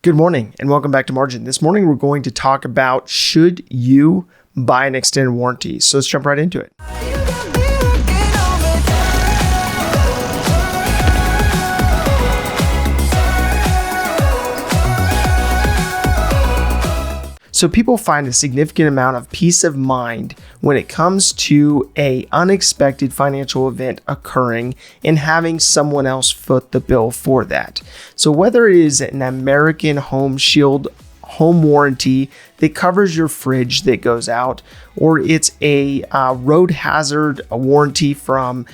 Good morning and welcome back to Margin. This morning we're going to talk about should you buy an extended warranty. So let's jump right into it. So people find a significant amount of peace of mind when it comes to an unexpected financial event occurring and having someone else foot the bill for that. So whether it is an American Home Shield home warranty that covers your fridge that goes out, or it's a road hazard warranty from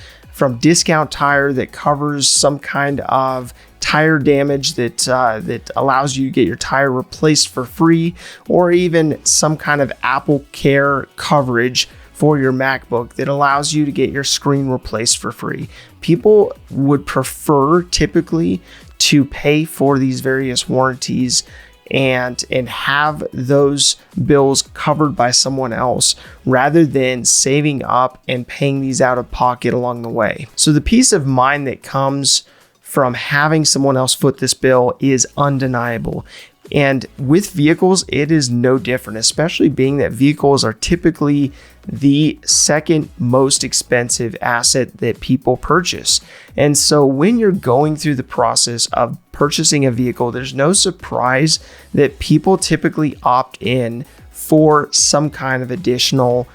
Discount Tire that covers some kind of tire damage that allows you to get your tire replaced for free, or even some kind of Apple Care coverage for your MacBook that allows you to get your screen replaced for free. People would prefer typically to pay for these various warranties and have those bills covered by someone else rather than saving up and paying these out of pocket along the way. So the peace of mind that comes from having someone else foot this bill is undeniable. And with vehicles, it is no different, especially being that vehicles are typically the second most expensive asset that people purchase. And so when you're going through the process of purchasing a vehicle, there's no surprise that people typically opt in for some kind of additional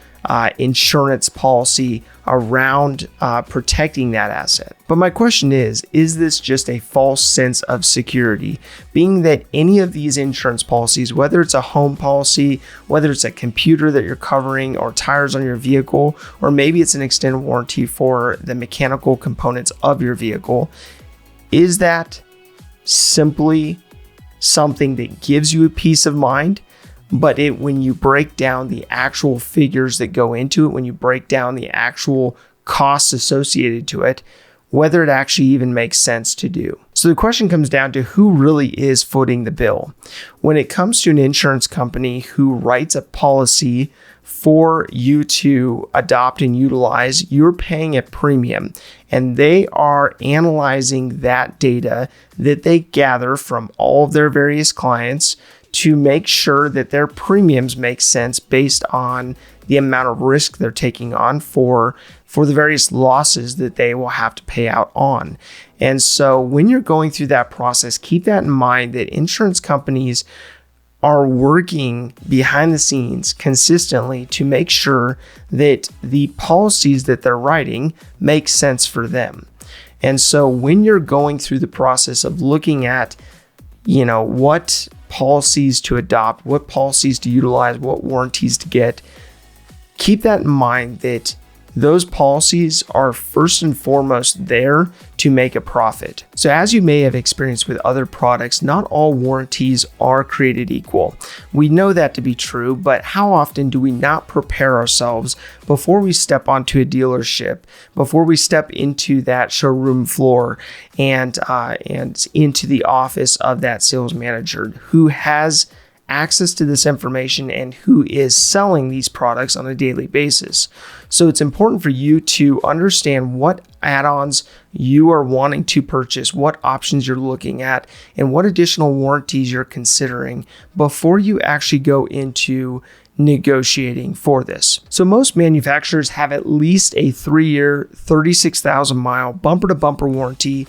insurance policy around protecting that asset. But my question is this just a false sense of security? Being that any of these insurance policies, whether it's a home policy, whether it's a computer that you're covering, or tires on your vehicle, or maybe it's an extended warranty for the mechanical components of your vehicle, is that simply something that gives you a peace of mind? But when you break down the actual figures that go into it, when you break down the actual costs associated to it, whether it actually even makes sense to do. So the question comes down to who really is footing the bill. When it comes to an insurance company who writes a policy for you to adopt and utilize, you're paying a premium, and they are analyzing that data that they gather from all of their various clients to make sure that their premiums make sense based on the amount of risk they're taking on for the various losses that they will have to pay out on. And so when you're going through that process, keep that in mind that insurance companies are working behind the scenes consistently to make sure that the policies that they're writing make sense for them. And so when you're going through the process of looking at, what policies to adopt, what policies to utilize, what warranties to get, keep that in mind that those policies are first and foremost there to make a profit. So as you may have experienced with other products, not all warranties are created equal. We know that to be true, but how often do we not prepare ourselves before we step onto a dealership, before we step into that showroom floor and into the office of that sales manager who has access to this information and who is selling these products on a daily basis. So it's important for you to understand what add-ons you are wanting to purchase, what options you're looking at, and what additional warranties you're considering before you actually go into negotiating for this. So most manufacturers have at least a 3-year, 36,000 mile bumper-to-bumper warranty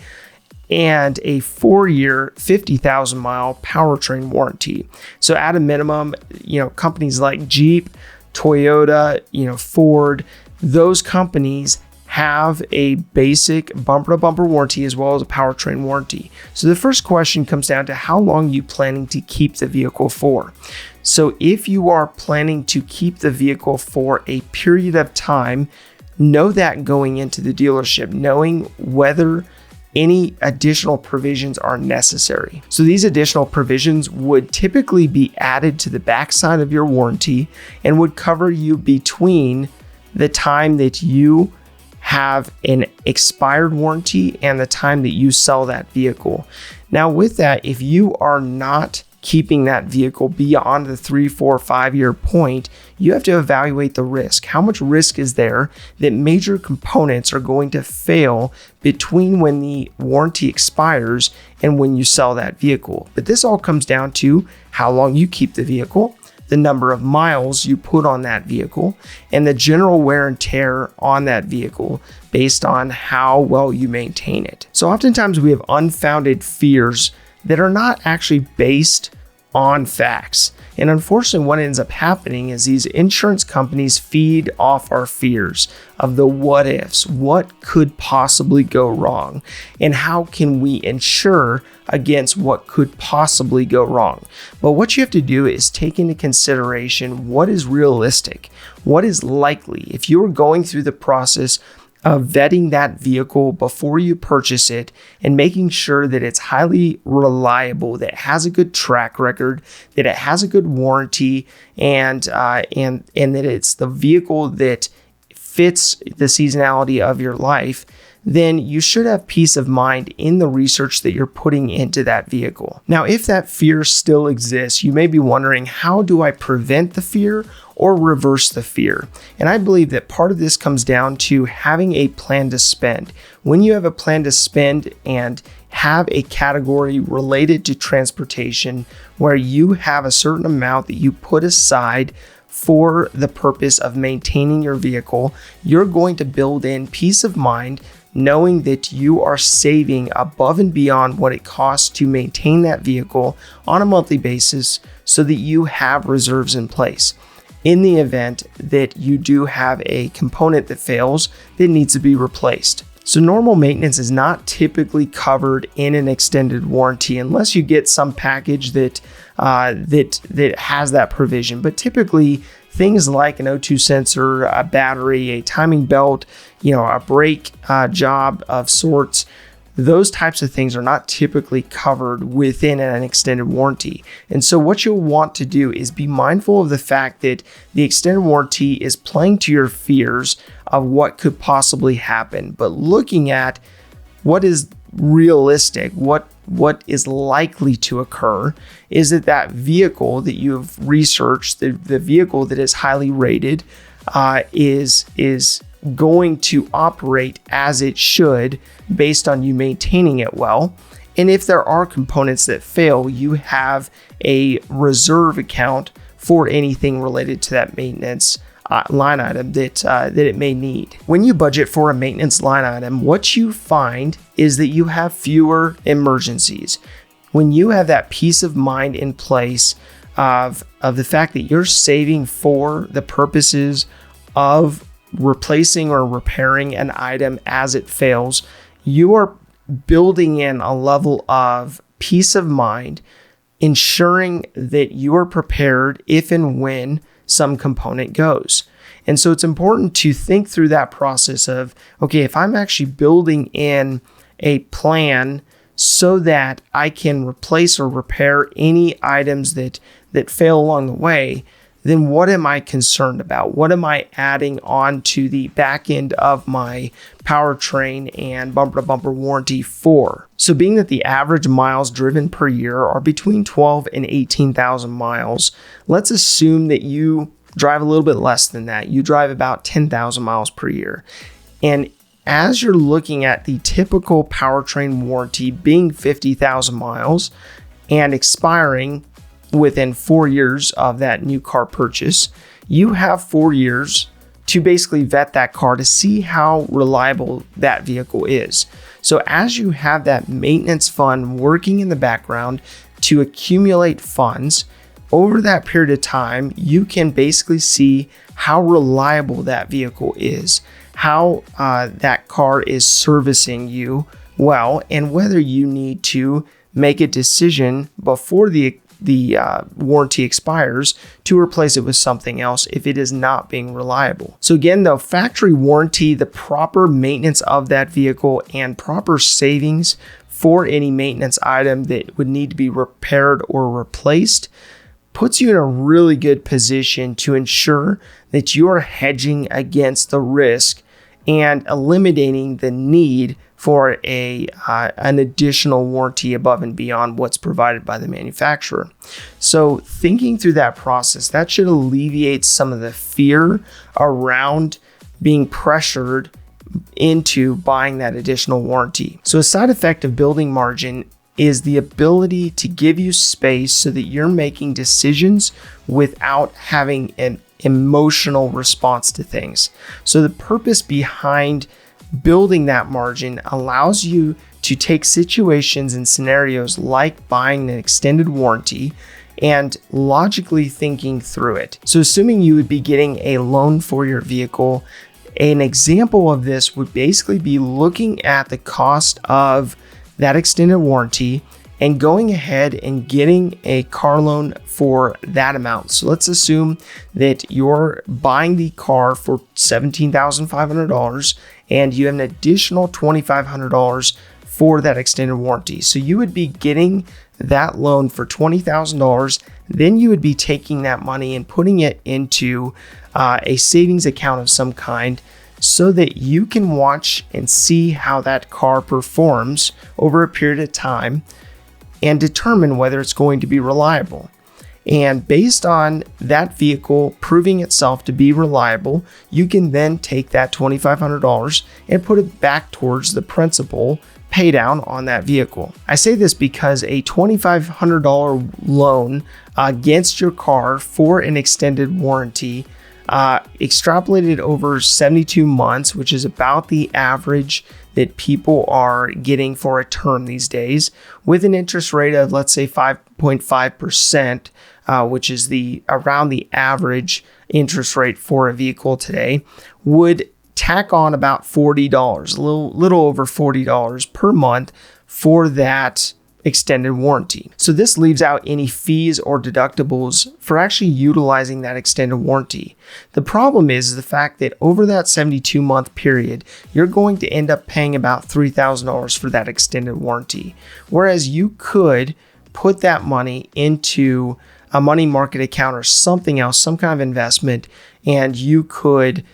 and a 4-year, 50,000 mile powertrain warranty. So at a minimum, companies like Jeep, Toyota, Ford, those companies have a basic bumper-to-bumper warranty as well as a powertrain warranty. So the first question comes down to how long you planning to keep the vehicle for. So if you are planning to keep the vehicle for a period of time, know that going into the dealership, knowing whether any additional provisions are necessary. So these additional provisions would typically be added to the backside of your warranty and would cover you between the time that you have an expired warranty and the time that you sell that vehicle. Now with that, if you are not keeping that vehicle beyond the 3, 4, 5-year point, you have to evaluate the risk. How much risk is there that major components are going to fail between when the warranty expires and when you sell that vehicle? But this all comes down to how long you keep the vehicle, the number of miles you put on that vehicle, and the general wear and tear on that vehicle based on how well you maintain it. So oftentimes we have unfounded fears that are not actually based on facts. And unfortunately, what ends up happening is these insurance companies feed off our fears of the what ifs, what could possibly go wrong, and how can we insure against what could possibly go wrong. But what you have to do is take into consideration what is realistic, what is likely. If you're going through the process of vetting that vehicle before you purchase it and making sure that it's highly reliable, that it has a good track record, that it has a good warranty, and that it's the vehicle that fits the seasonality of your life, then you should have peace of mind in the research that you're putting into that vehicle. Now, if that fear still exists, you may be wondering, how do I prevent the fear or reverse the fear? And I believe that part of this comes down to having a plan to spend. When you have a plan to spend and have a category related to transportation where you have a certain amount that you put aside for the purpose of maintaining your vehicle, you're going to build in peace of mind knowing that you are saving above and beyond what it costs to maintain that vehicle on a monthly basis so that you have reserves in place in the event that you do have a component that fails that needs to be replaced. So normal maintenance is not typically covered in an extended warranty unless you get some package that has that provision. But typically things like an O2 sensor, a battery, a timing belt, a brake job of sorts, those types of things are not typically covered within an extended warranty. And so what you'll want to do is be mindful of the fact that the extended warranty is playing to your fears of what could possibly happen, but looking at what is realistic, what is likely to occur is that vehicle that you've researched, the vehicle that is highly rated, is going to operate as it should based on you maintaining it well. And if there are components that fail, you have a reserve account for anything related to that maintenance line item that it may need. When you budget for a maintenance line item, what you find is that you have fewer emergencies. When you have that peace of mind in place of the fact that you're saving for the purposes of replacing or repairing an item as it fails, you are building in a level of peace of mind, ensuring that you are prepared if and when some component goes. And so it's important to think through that process of, okay, if I'm actually building in a plan so that I can replace or repair any items that fail along the way, then what am I concerned about? What am I adding on to the back end of my powertrain and bumper-to-bumper warranty for? So being that the average miles driven per year are between 12 and 18,000 miles, let's assume that you drive a little bit less than that. You drive about 10,000 miles per year. And as you're looking at the typical powertrain warranty being 50,000 miles and expiring within 4 years of that new car purchase, you have 4 years to basically vet that car to see how reliable that vehicle is. So as you have that maintenance fund working in the background to accumulate funds, over that period of time, you can basically see how reliable that vehicle is, how that car is servicing you well, and whether you need to make a decision before the warranty expires to replace it with something else if it is not being reliable. So again, the factory warranty, the proper maintenance of that vehicle, and proper savings for any maintenance item that would need to be repaired or replaced puts you in a really good position to ensure that you are hedging against the risk and eliminating the need for an additional warranty above and beyond what's provided by the manufacturer. So thinking through that process, that should alleviate some of the fear around being pressured into buying that additional warranty. So a side effect of building margin is the ability to give you space so that you're making decisions without having an emotional response to things. So the purpose behind building that margin allows you to take situations and scenarios like buying an extended warranty and logically thinking through it. So assuming you would be getting a loan for your vehicle, an example of this would basically be looking at the cost of that extended warranty and going ahead and getting a car loan for that amount. So let's assume that you're buying the car for $17,500 and you have an additional $2,500 for that extended warranty. So you would be getting that loan for $20,000. Then you would be taking that money and putting it into a savings account of some kind so that you can watch and see how that car performs over a period of time and determine whether it's going to be reliable. And based on that vehicle proving itself to be reliable, you can then take that $2,500 and put it back towards the principal pay down on that vehicle. I say this because a $2,500 loan against your car for an extended warranty extrapolated over 72 months, which is about the average that people are getting for a term these days, with an interest rate of, let's say, 5.5%, which is around the average interest rate for a vehicle today, would tack on about $40, a little over $40 per month for that extended warranty. So this leaves out any fees or deductibles for actually utilizing that extended warranty. The problem is the fact that over that 72-month period, you're going to end up paying about $3,000 for that extended warranty. Whereas you could put that money into a money market account or something else, some kind of investment, and you could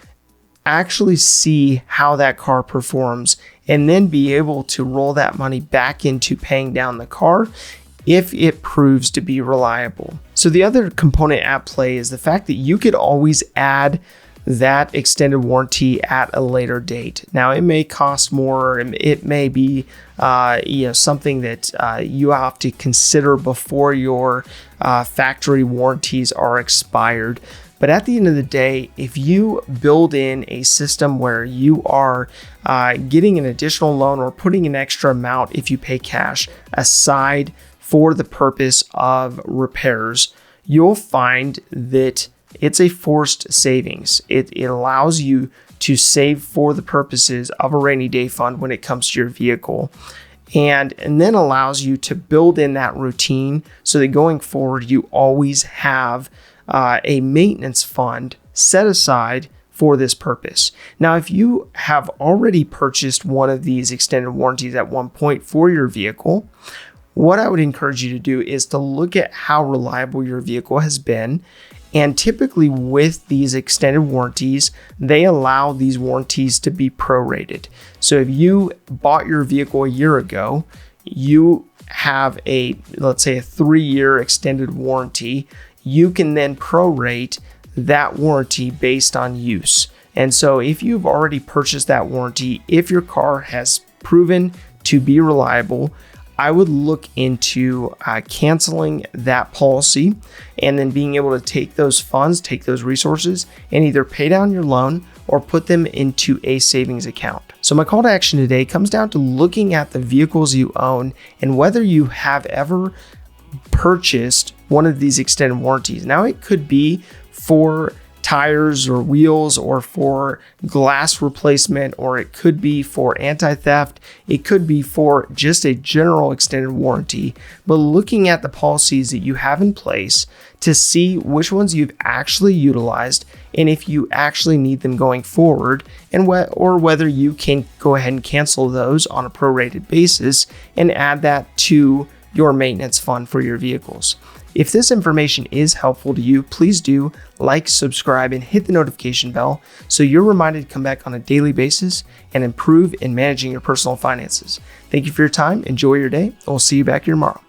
actually see how that car performs and then be able to roll that money back into paying down the car if it proves to be reliable. So the other component at play is the fact that you could always add that extended warranty at a later date. Now it may cost more, it may be something that you have to consider before your factory warranties are expired. But at the end of the day, if you build in a system where you are getting an additional loan or putting an extra amount if you pay cash aside for the purpose of repairs, you'll find that it's a forced savings. It allows you to save for the purposes of a rainy day fund when it comes to your vehicle. And then allows you to build in that routine so that going forward, you always have a maintenance fund set aside for this purpose. Now, if you have already purchased one of these extended warranties at one point for your vehicle, what I would encourage you to do is to look at how reliable your vehicle has been. And typically with these extended warranties, they allow these warranties to be prorated. So if you bought your vehicle a year ago, you have let's say a 3-year extended warranty, you can then prorate that warranty based on use. And so if you've already purchased that warranty, if your car has proven to be reliable, I would look into canceling that policy and then being able to take those funds, take those resources, and either pay down your loan or put them into a savings account. So my call to action today comes down to looking at the vehicles you own and whether you have ever purchased one of these extended warranties. Now it could be for tires or wheels or for glass replacement, or it could be for anti-theft. It could be for just a general extended warranty, but looking at the policies that you have in place to see which ones you've actually utilized and if you actually need them going forward, and or whether you can go ahead and cancel those on a prorated basis and add that to your maintenance fund for your vehicles. If this information is helpful to you, please do like, subscribe, and hit the notification bell so you're reminded to come back on a daily basis and improve in managing your personal finances. Thank you for your time. Enjoy your day. We'll see you back here tomorrow.